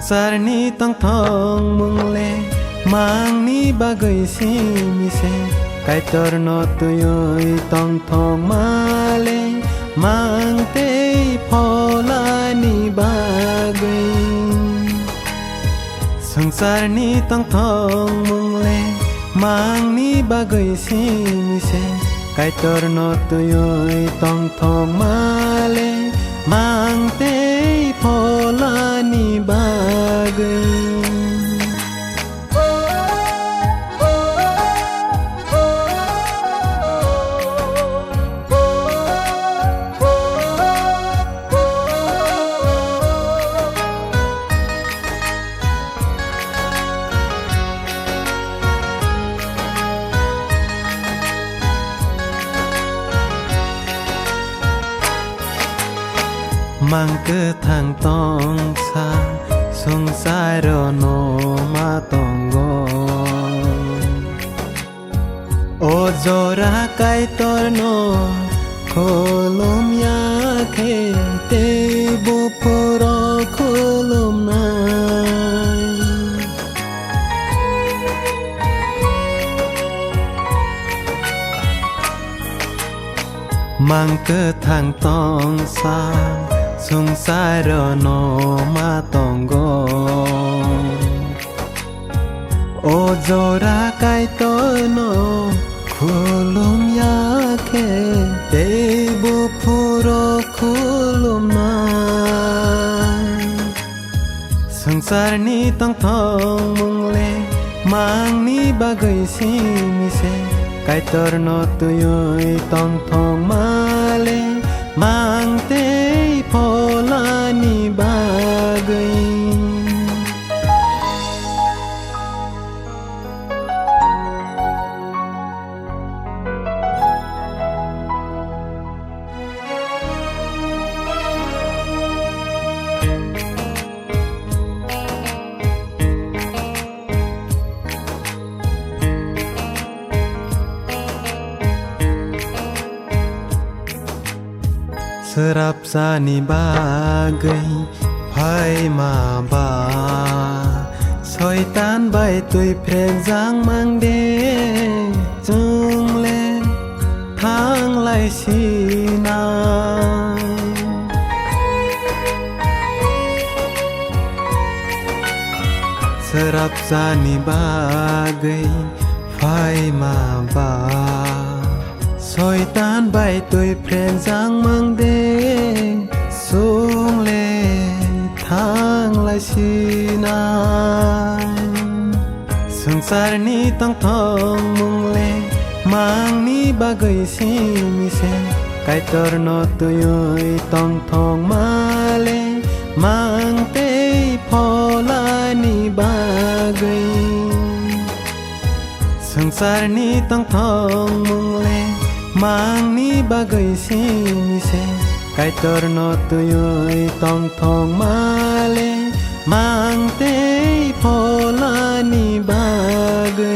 संसारनि तंथं मुंगले मांगनि बागै सिमिसे काइतर न तुय तंथं माले मांगते फलानि बागै संसारनि तंथं मुंगले मांगनि बागै सिमिसे काइतर न तुय तंथं माले मांगते फलानि बागै Mangke thang tong sa songsaro no ma tongo O jora kai tor no kolom ya khe te bu poro kolom nai Mangke thang tong sa Songsaro no matongo O jora kai to no khulum yakhe Debu puro khulum na Songsarni tang thong mungle Mangni bagai simise Kai tor no tuyoy tang thong male Mangte फलानि बागै Serapsani bagai phai ma ba Soitan bai tui phreng jang mang de chung le thang lai si na Serapsani bagai phai ma ba Soitan bai tui phreng jang mang de sung le thang lai si na Songsarni tang thong mung le mangni bagai simise Kaitor no tuyoy tang thong male mangte pholani bagai Songsarni tang thong mung le Mangni bagai simise Kaitor no tuyoy tong thong male Mangte pholani bagai